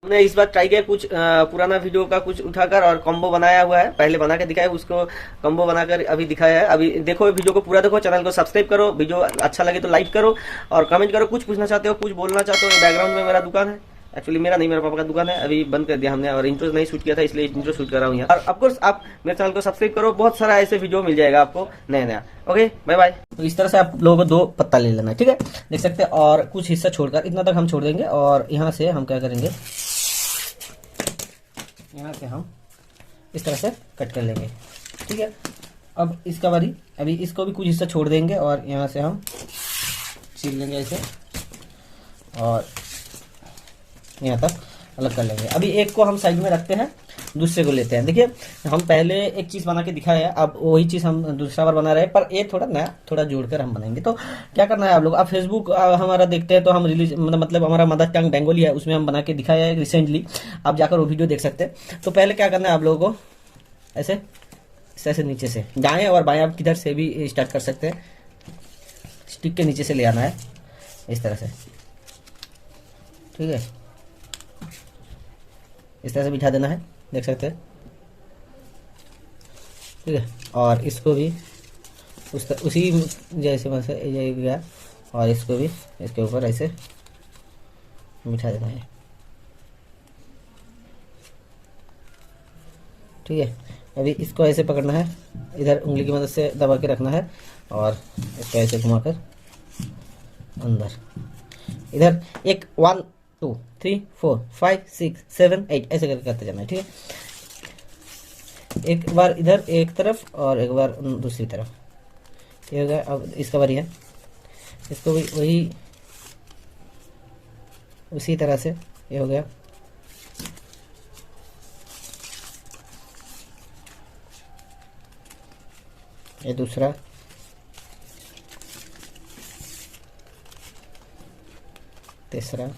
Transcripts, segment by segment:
हमने इस बार ट्राई किया कुछ पुराना वीडियो का कुछ उठाकर और कॉम्बो बनाया हुआ है, पहले बना के दिखाया, उसको कॉम्बो बनाकर अभी दिखाया है। अभी देखो वीडियो को पूरा देखो, चैनल को सब्सक्राइब करो, वीडियो अच्छा लगे तो लाइक करो और कमेंट करो। कुछ पूछना चाहते हो, कुछ बोलना चाहते हो। बैकग्राउंड में मेरा दुकान है, एक्चुअली मेरा नहीं, मेरे पापा का दुकान है, अभी बंद कर दिया हमने और इंट्रो नहीं शूट किया था, इसलिए इंट्रो शूट कर रहा हूँ यहाँ। और ऑफकोर्स आप मेरे चैनल को सब्सक्राइब करो, बहुत सारा ऐसे वीडियो मिल जाएगा आपको नया नया। Okay bye bye. तो इस तरह से आप लोगों को 2 पत्ता ले लेना है, ठीक है, देख सकते हैं। और कुछ हिस्सा छोड़कर इतना तक हम छोड़ देंगे और यहाँ से हम क्या करेंगे, यहाँ से हम इस तरह से कट कर लेंगे, ठीक है। अब इसका बारी, अभी इसको भी कुछ हिस्सा छोड़ देंगे और यहाँ से हम छील लेंगे ऐसे और यहाँ तक अलग कर लेंगे। अभी एक को हम साइड में रखते हैं, दूसरे को लेते हैं। देखिए हम पहले एक चीज़ बना के दिखाया है, अब वही चीज़ हम दूसरा बार बना रहे हैं, पर ये थोड़ा नया, थोड़ा जोड़कर हम बनाएंगे। तो क्या करना है आप लोग, आप फेसबुक हमारा देखते हैं तो हम रिलीज मतलब हमारा मदर टंग बंगाली है, उसमें हम बना के दिखाया है रिसेंटली, आप जाकर वो वीडियो देख सकते हैं। तो पहले क्या करना है आप लोगों को, ऐसे ऐसे नीचे से दाएँ और बाएँ, आप किधर से भी स्टार्ट कर सकते हैं, स्टिक के नीचे से ले आना है इस तरह से, ठीक है। इस तरह से बिठा देना है, देख सकते हैं, ठीक है। और इसको भी उसी जैसे में से ये गया और इसको भी इसके ऊपर ऐसे बिठा देना है, ठीक है। अभी इसको ऐसे पकड़ना है, इधर उंगली की मदद से दबा के रखना है और इसको ऐसे घुमाकर अंदर, इधर 1 1 2 3 4 5 6 7 8 ऐसे करके करते जाना है, ठीक है। एक बार इधर एक तरफ और एक बार दूसरी तरफ, ये हो गया। अब इसका बारी है, इसको भी वही उसी तरह से, ये हो गया। ये दूसरा, तीसरा,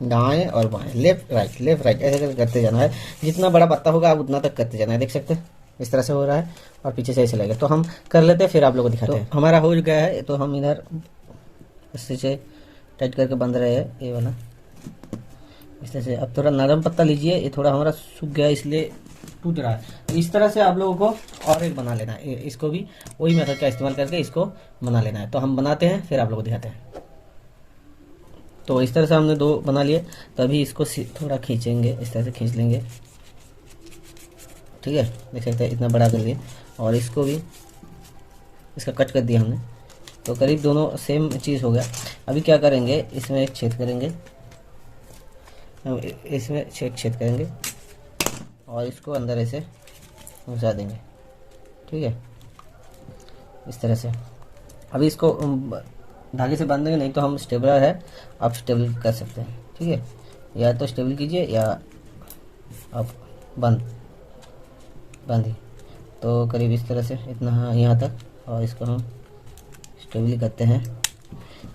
दाएं और बाएं, लेफ्ट राइट ऐसे करते जाना है। जितना बड़ा पत्ता होगा आप उतना तक करते जाना है, देख सकते हैं इस तरह से हो रहा है और पीछे से ऐसे लगेगा। तो हम कर लेते हैं, फिर आप लोगों को दिखाते हैं। हमारा हो गया है, तो हम इधर इससे टाइट करके बंध रहे हैं ये वाला, इस तरह से। अब थोड़ा नरम पत्ता लीजिए, ये थोड़ा हमारा सूख गया इसलिए टूट रहा है। तो इस तरह से आप लोगों को और एक बना लेना है, इसको भी वही मेथड का इस्तेमाल करके इसको बना लेना है। तो हम बनाते हैं, फिर आप लोगों को दिखाते हैं। तो इस तरह से हमने 2 बना लिए, तो अभी इसको थोड़ा खींचेंगे, इस तरह से खींच लेंगे, ठीक है, देख सकते हैं इतना बड़ा कर लिए। और इसको भी इसका कट कर दिया हमने, तो करीब दोनों सेम चीज़ हो गया। अभी क्या करेंगे, इसमें एक छेद करेंगे, इसमें छेद करेंगे और इसको अंदर ऐसे घुसा देंगे, ठीक है, इस तरह से। अभी इसको धागे से बांध देंगे, नहीं तो हम स्टेबलर है, आप स्टेबल कर सकते हैं, ठीक है। या तो स्टेबल कीजिए या आप बांधिए। तो करीब इस तरह से इतना, हाँ, यहाँ तक, और इसको हम स्टेबल करते हैं।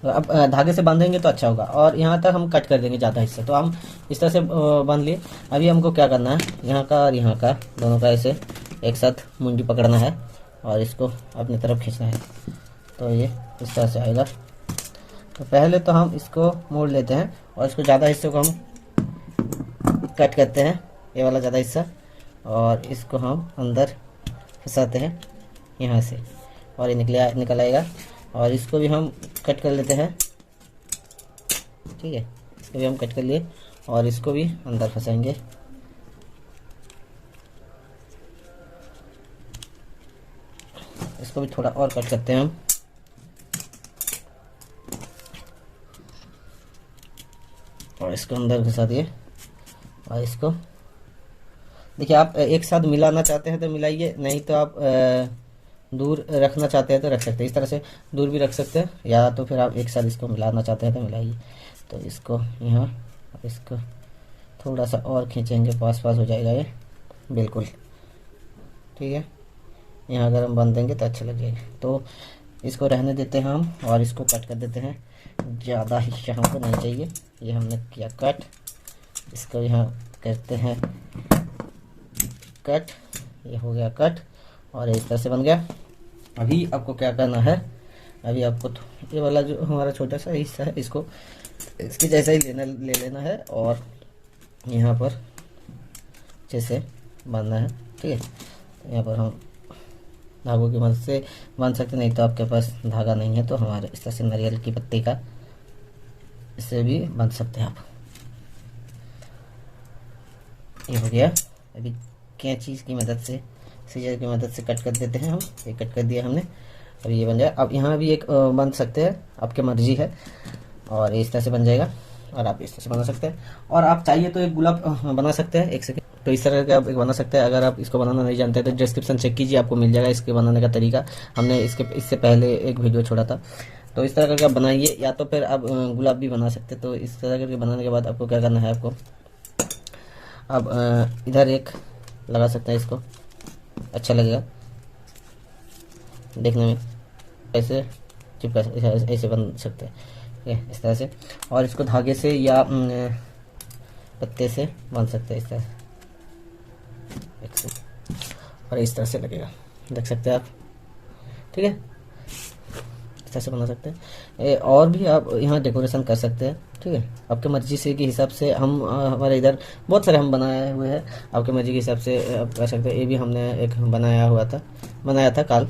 तो अब धागे से बांधेंगे तो अच्छा होगा, और यहाँ तक हम कट कर देंगे ज़्यादा हिस्सा। तो हम इस तरह से बांध लिए। अभी हमको क्या करना है, यहाँ का और यहाँ का दोनों का ऐसे एक साथ मुंडी पकड़ना है और इसको अपनी तरफ खींचना है, तो ये इस तरह से आएगा। तो पहले तो हम इसको मोड़ लेते हैं और इसको ज़्यादा हिस्से को हम कट करते हैं, ये वाला ज़्यादा हिस्सा, और इसको हम अंदर फंसाते हैं यहाँ से, और ये निकल आएगा। और इसको भी हम कट कर लेते हैं, ठीक है, इसको भी हम कट कर लिए और इसको भी अंदर फंसाएंगे। इसको भी थोड़ा और कट करते हैं हम, और इसको अंदर घुसा दिए। और इसको देखिए, आप एक साथ मिलाना चाहते हैं तो मिलाइए, नहीं तो आप दूर रखना चाहते हैं तो रख सकते हैं, इस तरह से दूर भी रख सकते हैं, या तो फिर आप एक साथ इसको मिलाना चाहते हैं तो मिलाइए। तो इसको यहाँ, इसको थोड़ा सा और खींचेंगे, पास हो जाएगा ये बिल्कुल, ठीक है। यहाँ अगर हम बांध देंगे तो अच्छा लगेगा। तो इसको रहने देते हैं हम और इसको कट कर देते हैं, ज़्यादा हिस्सा हमको नहीं चाहिए। ये हमने किया कट, इसको यहाँ करते हैं कट, ये हो गया कट और इस तरह से बन गया। अभी आपको क्या करना है, अभी आपको ये वाला जो हमारा छोटा सा हिस्सा है इसको इसके जैसा ही ले लेना है और यहाँ पर जैसे बांधना है। ठीक है, यहाँ पर हम धागों की मदद से बांध सकते, नहीं तो आपके पास धागा नहीं है तो हमारे इस तरह से नारियल की पत्ती का इससे भी बांध सकते हैं आप। ये हो गया। अभी कैंची की मदद से, सीजर की मदद से कट कर देते हैं हम। ये कट कर दिया हमने, अभी ये बन जाए। अब यहाँ भी एक बांध सकते हैं, आपकी मर्जी है, और इस तरह से बन जाएगा और आप इस तरह से बना सकते हैं। और आप चाहिए तो एक गुलाब बना सकते हैं। एक सेकंड, तो इस तरह का आप एक बना सकते हैं। अगर आप इसको बनाना नहीं जानते तो डिस्क्रिप्शन चेक कीजिए, आपको मिल जाएगा इसके बनाने का तरीका। हमने इससे पहले एक वीडियो छोड़ा था। तो इस तरह करके आप बनाइए, या तो फिर आप गुलाब भी बना सकते हैं। तो इस तरह करके बनाने के बाद आपको क्या करना है, आपको अब इधर एक लगा सकते हैं, इसको अच्छा लगेगा देखने में। ऐसे चिपका, ऐसे बन सकते हैं इस तरह से, और इसको धागे से या पत्ते से बांध सकते हैं इस तरह, और इस तरह से लगेगा, देख सकते हैं आप। ठीक है, इस तरह से बना सकते हैं। और भी आप यहाँ डेकोरेशन कर सकते हैं। ठीक है, आपके मर्जी से के हिसाब से हम हमारे इधर बहुत सारे हम बनाए हुए हैं, आपके मर्जी के हिसाब से आप कर सकते हैं। ये भी हमने एक बनाया था काल,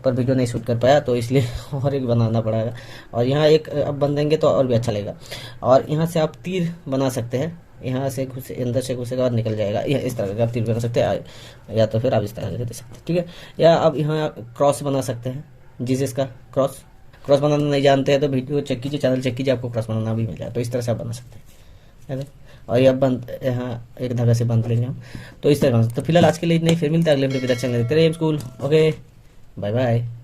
पर वीडियो नहीं शूट कर पाया तो इसलिए और एक बनाना पड़ेगा। और यहाँ एक अब बन देंगे तो और भी अच्छा लगेगा। और यहाँ से आप तीर बना सकते हैं, यहाँ से घुसे, अंदर से घुसेगा और निकल जाएगा। यह इस तरह का आप तीर बना सकते हैं, या तो फिर आप इस तरह से दे सकते हैं। ठीक है, या आप यहाँ क्रॉस बना सकते हैं, जीसस का क्रॉस बनाना नहीं जानते हैं तो वीडियो चेक कीजिए, चैनल चेक कीजिए, आपको क्रॉस बनाना भी मिल जाए। तो इस तरह से आप बना सकते हैं। और ये बंद, यहाँ एक धागा से बांध लेंगे हम, तो इस तरह बना सकते। तो फिलहाल आज के लिए इतना ही, फिर मिलते हैं अगले वीडियो में। अच्छा देखते रहिए स्कूल। Okay, bye bye.